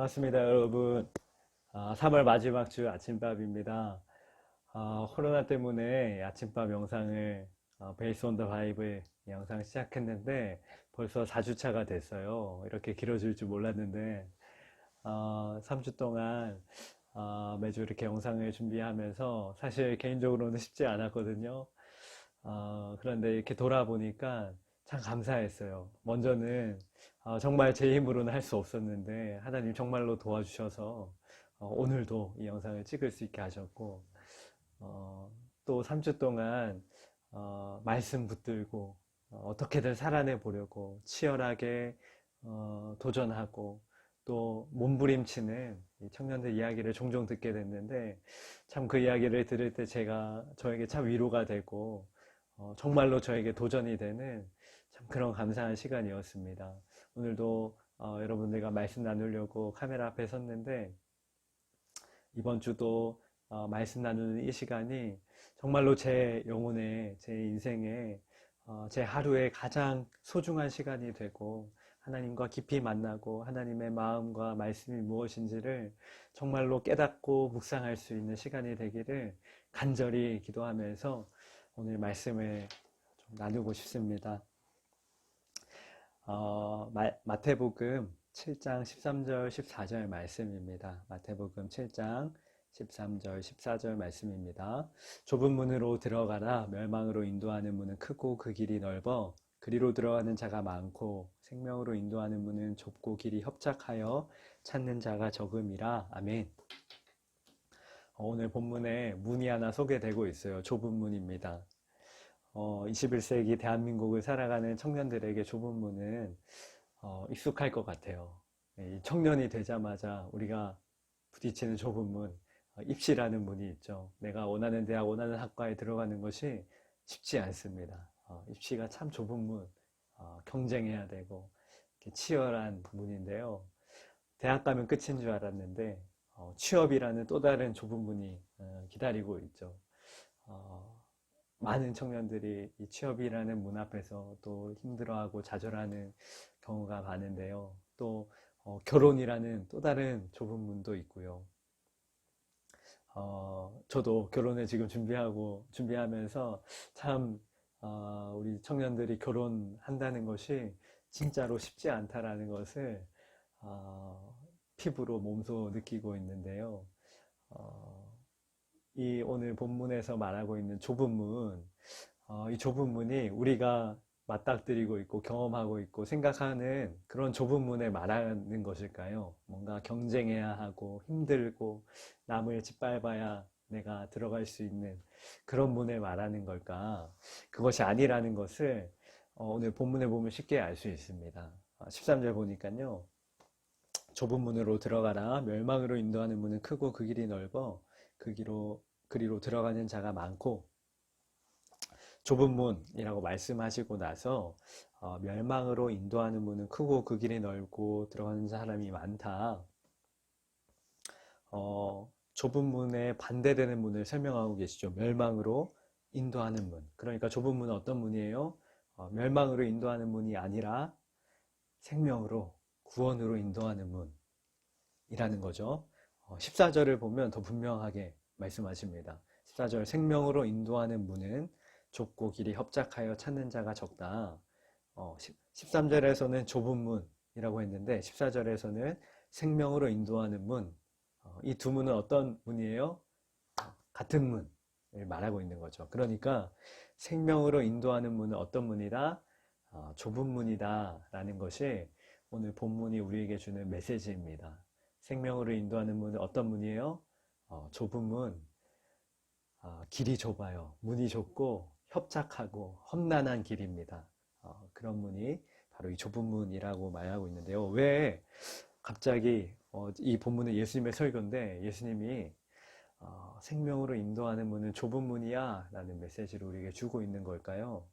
반갑습니다, 여러분. 3월 마지막 주 아침밥입니다. 코로나 때문에 아침밥 영상을 베이스 온 더 바이블 영상 시작했는데 벌써 4주차가 됐어요. 이렇게 길어질 줄 몰랐는데 3주 동안 매주 이렇게 영상을 준비하면서 사실 개인적으로는 쉽지 않았거든요. 그런데 이렇게 돌아보니까 참 감사했어요. 먼저는 정말 제 힘으로는 할 수 없었는데 하나님 정말로 도와주셔서 오늘도 이 영상을 찍을 수 있게 하셨고, 또 3주 동안 말씀 붙들고 어떻게든 살아내 보려고 치열하게 도전하고 또 몸부림치는 이 청년들 이야기를 종종 듣게 됐는데, 참 그 이야기를 들을 때 저에게 참 위로가 되고 정말로 저에게 도전이 되는 참 그런 감사한 시간이었습니다. 오늘도 여러분들과 말씀 나누려고 카메라 앞에 섰는데, 이번 주도 말씀 나누는 이 시간이 정말로 제 영혼에, 제 인생에, 제 하루에 가장 소중한 시간이 되고, 하나님과 깊이 만나고 하나님의 마음과 말씀이 무엇인지를 정말로 깨닫고 묵상할 수 있는 시간이 되기를 간절히 기도하면서 오늘 말씀을 좀 나누고 싶습니다. 마태복음 7장 13절 14절 말씀입니다. 마태복음 7장 13절 14절 말씀입니다. 좁은 문으로 들어가라. 멸망으로 인도하는 문은 크고 그 길이 넓어 그리로 들어가는 자가 많고 생명으로 인도하는 문은 좁고 길이 협착하여 찾는 자가 적음이라. 아멘. 오늘 본문에 문이 하나 소개되고 있어요. 좁은 문입니다. 21세기 대한민국을 살아가는 청년들에게 좁은 문은 익숙할 것 같아요. 청년이 되자마자 우리가 부딪히는 좁은 문, 입시라는 문이 있죠. 내가 원하는 대학, 원하는 학과에 들어가는 것이 쉽지 않습니다. 입시가 참 좁은 문, 경쟁해야 되고 치열한 문인데요. 대학 가면 끝인 줄 알았는데 취업이라는 또 다른 좁은 문이 기다리고 있죠. 많은 청년들이 이 취업이라는 문 앞에서 또 힘들어하고 좌절하는 경우가 많은데요. 또 결혼이라는 또 다른 좁은 문도 있고요. 저도 결혼을 지금 준비하면서 참 우리 청년들이 결혼한다는 것이 진짜로 쉽지 않다라는 것을 피부로 몸소 느끼고 있는데요. 이 오늘 본문에서 말하고 있는 좁은 문, 이 좁은 문이 우리가 맞닥뜨리고 있고 경험하고 있고 생각하는 그런 좁은 문을 말하는 것일까요? 뭔가 경쟁해야 하고 힘들고 남을 짓밟아야 내가 들어갈 수 있는 그런 문을 말하는 걸까? 그것이 아니라는 것을 오늘 본문에 보면 쉽게 알 수 있습니다. 13절 보니까요. 좁은 문으로 들어가라. 멸망으로 인도하는 문은 크고 그 길이 넓어 그리로 들어가는 자가 많고, 좁은 문이라고 말씀하시고 나서 멸망으로 인도하는 문은 크고 그 길이 넓고 들어가는 사람이 많다. 좁은 문에 반대되는 문을 설명하고 계시죠. 멸망으로 인도하는 문. 그러니까 좁은 문은 어떤 문이에요? 멸망으로 인도하는 문이 아니라 생명으로, 구원으로 인도하는 문이라는 거죠. 14절을 보면 더 분명하게 말씀하십니다. 14절, 생명으로 인도하는 문은 좁고 길이 협착하여 찾는 자가 적다. 13절에서는 좁은 문이라고 했는데 14절에서는 생명으로 인도하는 문, 이 두 문은 어떤 문이에요? 같은 문을 말하고 있는 거죠. 그러니까 생명으로 인도하는 문은 어떤 문이다? 좁은 문이다 라는 것이 오늘 본문이 우리에게 주는 메시지입니다. 생명으로 인도하는 문은 어떤 문이에요? 좁은 문, 길이 좁아요. 문이 좁고 협착하고 험난한 길입니다. 그런 문이 바로 이 좁은 문이라고 말하고 있는데요. 왜 갑자기 이 본문은 예수님의 설교인데 예수님이 생명으로 인도하는 문은 좁은 문이야 라는 메시지를 우리에게 주고 있는 걸까요?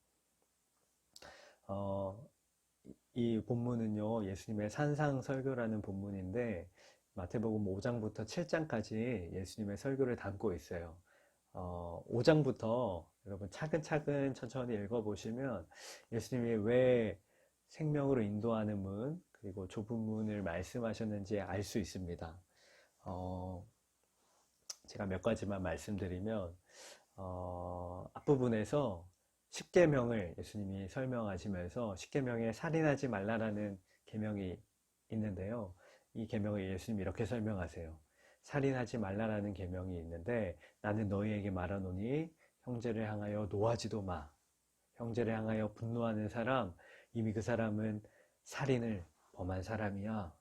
이 본문은요, 예수님의 산상설교라는 본문인데 마태복음 5장부터 7장까지 예수님의 설교를 담고 있어요. 5장부터 여러분 차근차근 천천히 읽어보시면 예수님이 왜 생명으로 인도하는 문, 그리고 좁은 문을 말씀하셨는지 알 수 있습니다. 제가 몇 가지만 말씀드리면 앞부분에서 십계명을 예수님이 설명하시면서 십계명에 살인하지 말라라는 계명이 있는데요. 이 계명을 예수님이 이렇게 설명하세요. 살인하지 말라라는 계명이 있는데 나는 너희에게 말하노니 형제를 향하여 노하지도 마. 형제를 향하여 분노하는 사람 이미 그 사람은 살인을 범한 사람이야.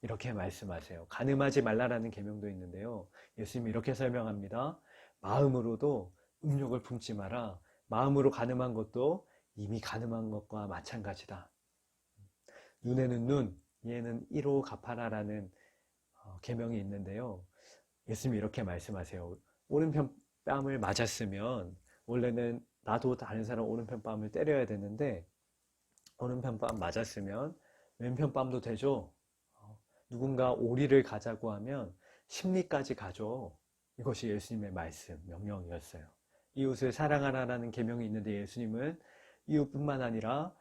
이렇게 말씀하세요. 간음하지 말라라는 계명도 있는데요. 예수님이 이렇게 설명합니다. 마음으로도 음욕을 품지 마라. 마음으로 간음한 것도 이미 간음한 것과 마찬가지다. 눈에는 눈, 이에는 이로 갚아라라는 계명이 있는데요. 예수님이 이렇게 말씀하세요. 오른편 뺨을 맞았으면 원래는 나도 다른 사람 오른편 뺨을 때려야 되는데 오른편 뺨 맞았으면 왼편 뺨도 되죠. 누군가 오리를 가자고 하면 십리까지 가죠. 이것이 예수님의 말씀, 명령이었어요. 이웃을 사랑하라는 계명이 있는데 예수님은 이웃뿐만 아니라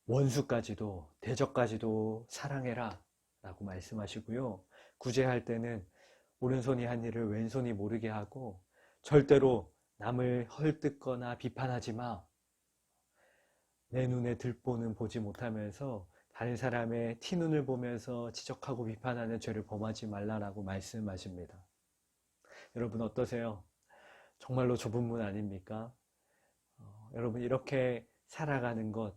원수까지도 대적까지도 사랑해라 라고 말씀하시고요. 구제할 때는 오른손이 한 일을 왼손이 모르게 하고 절대로 남을 헐뜯거나 비판하지 마. 내 눈에 들보는 보지 못하면서 다른 사람의 티눈을 보면서 지적하고 비판하는 죄를 범하지 말라라고 말씀하십니다. 여러분 어떠세요? 정말로 좁은 문 아닙니까? 여러분 이렇게 살아가는 것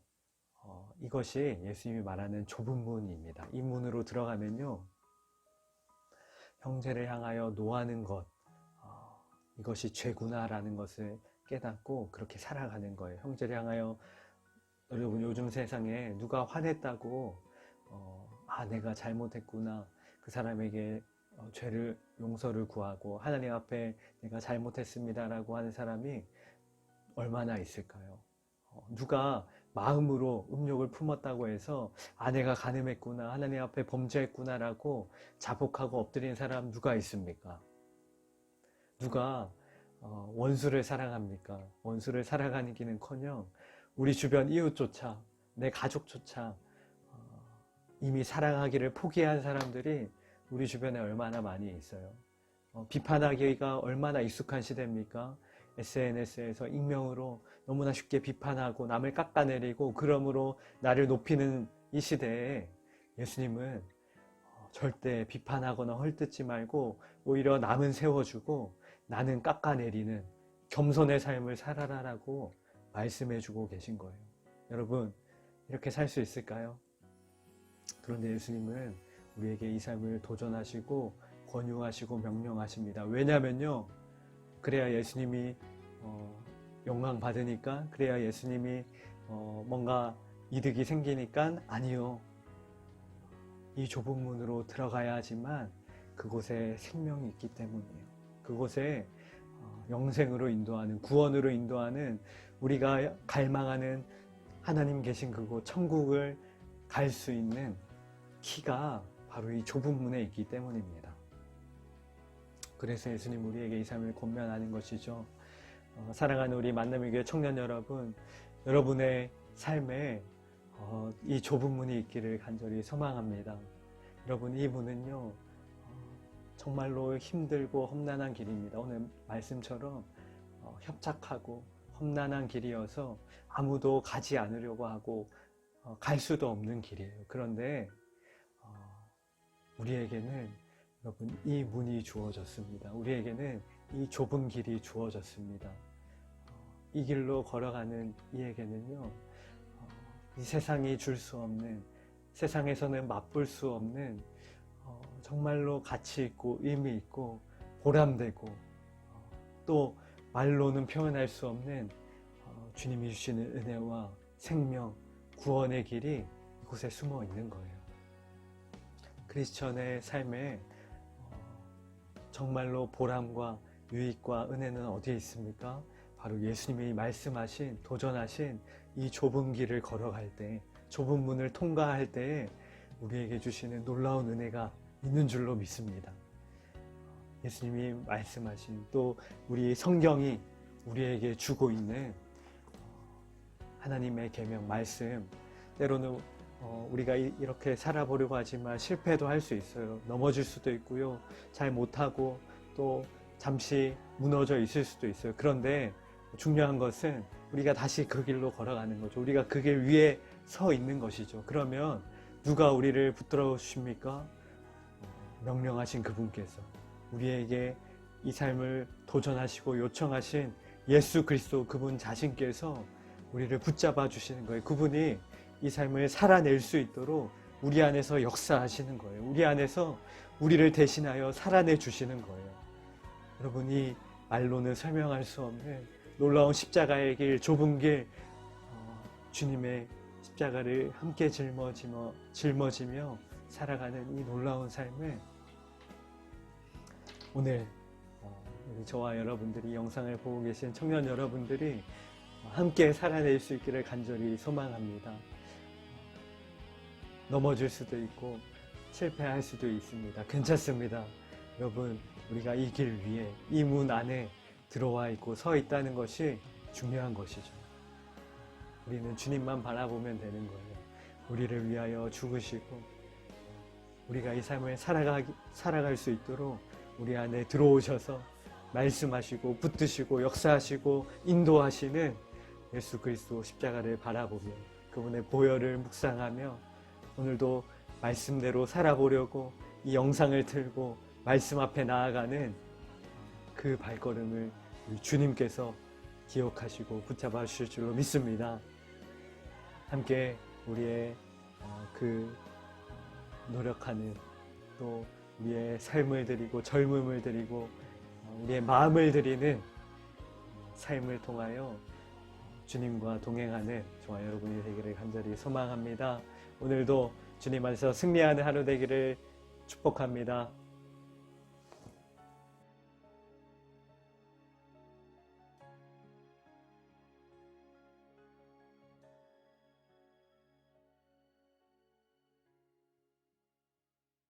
이것이 예수님이 말하는 좁은 문입니다. 이 문으로 들어가면요 형제를 향하여 노하는 것 이것이 죄구나라는 것을 깨닫고 그렇게 살아가는 거예요. 형제를 향하여 여러분 요즘 세상에 누가 화냈다고 내가 잘못했구나 그 사람에게 죄를 용서를 구하고 하나님 앞에 내가 잘못했습니다 라고 하는 사람이 얼마나 있을까요? 누가 마음으로 음욕을 품었다고 해서 내가 간음했구나 하나님 앞에 범죄했구나 라고 자복하고 엎드린 사람 누가 있습니까? 누가 원수를 사랑합니까? 원수를 사랑하기는커녕 우리 주변 이웃조차 내 가족조차 이미 사랑하기를 포기한 사람들이 우리 주변에 얼마나 많이 있어요. 비판하기가 얼마나 익숙한 시대입니까? SNS에서 익명으로 너무나 쉽게 비판하고 남을 깎아내리고 그러므로 나를 높이는 이 시대에 예수님은 절대 비판하거나 헐뜯지 말고 오히려 남은 세워주고 나는 깎아내리는 겸손의 삶을 살아라라고 말씀해주고 계신 거예요. 여러분 이렇게 살 수 있을까요? 그런데 예수님은 우리에게 이 삶을 도전하시고 권유하시고 명령하십니다. 왜냐면요 그래야 예수님이 영광 받으니까 그래야 예수님이 뭔가 이득이 생기니까 아니요 이 좁은 문으로 들어가야 하지만 그곳에 생명이 있기 때문이에요. 그곳에 영생으로 인도하는 구원으로 인도하는 우리가 갈망하는 하나님 계신 그곳 천국을 갈 수 있는 키가 바로 이 좁은 문에 있기 때문입니다. 그래서 예수님 우리에게 이 삶을 권면하는 것이죠. 사랑하는 우리 만남의 교회 청년 여러분, 여러분의 삶에 이 좁은 문이 있기를 간절히 소망합니다. 여러분 이 문은요 정말로 힘들고 험난한 길입니다. 오늘 말씀처럼 협착하고 험난한 길이어서 아무도 가지 않으려고 하고 갈 수도 없는 길이에요. 그런데 우리에게는 여러분 이 문이 주어졌습니다. 우리에게는 이 좁은 길이 주어졌습니다. 이 길로 걸어가는 이에게는요 이 세상이 줄 수 없는 세상에서는 맛볼 수 없는 정말로 가치 있고 의미 있고 보람되고 또 말로는 표현할 수 없는 주님이 주시는 은혜와 생명, 구원의 길이 이곳에 숨어 있는 거예요. 크리스천의 삶에 정말로 보람과 유익과 은혜는 어디에 있습니까? 바로 예수님이 말씀하신, 도전하신 이 좁은 길을 걸어갈 때, 좁은 문을 통과할 때에 우리에게 주시는 놀라운 은혜가 있는 줄로 믿습니다. 예수님이 말씀하신 또 우리 성경이 우리에게 주고 있는 하나님의 계명 말씀, 때로는 우리가 이렇게 살아보려고 하지만 실패도 할 수 있어요. 넘어질 수도 있고요. 잘 못하고 또 잠시 무너져 있을 수도 있어요. 그런데 중요한 것은 우리가 다시 그 길로 걸어가는 거죠. 우리가 그 길 위에 서 있는 것이죠. 그러면 누가 우리를 붙들어 주십니까? 명령하신 그분께서 우리에게 이 삶을 도전하시고 요청하신 예수 그리스도 그분 자신께서 우리를 붙잡아 주시는 거예요. 그분이 이 삶을 살아낼 수 있도록 우리 안에서 역사하시는 거예요. 우리 안에서 우리를 대신하여 살아내 주시는 거예요. 여러분이 말로는 설명할 수 없는 놀라운 십자가의 길, 좁은 길, 주님의 십자가를 함께 짊어지며 살아가는 이 놀라운 삶을 오늘 우리 저와 여러분들이 영상을 보고 계신 청년 여러분들이 함께 살아낼 수 있기를 간절히 소망합니다. 넘어질 수도 있고 실패할 수도 있습니다. 괜찮습니다. 여러분, 우리가 이 길 위에 이 문 안에 들어와 있고 서 있다는 것이 중요한 것이죠. 우리는 주님만 바라보면 되는 거예요. 우리를 위하여 죽으시고 우리가 이 삶을 살아갈 수 있도록 우리 안에 들어오셔서 말씀하시고 붙드시고 역사하시고 인도하시는 예수 그리스도 십자가를 바라보며 그분의 보혈을 묵상하며 오늘도 말씀대로 살아보려고 이 영상을 틀고 말씀 앞에 나아가는 그 발걸음을 우리 주님께서 기억하시고 붙잡아 주실 줄로 믿습니다. 함께 우리의 그 노력하는 또 우리의 삶을 드리고 젊음을 드리고 우리의 마음을 드리는 삶을 통하여 주님과 동행하는 저와 여러분이 되기를 간절히 소망합니다. 오늘도 주님 안에서 승리하는 하루 되기를 축복합니다.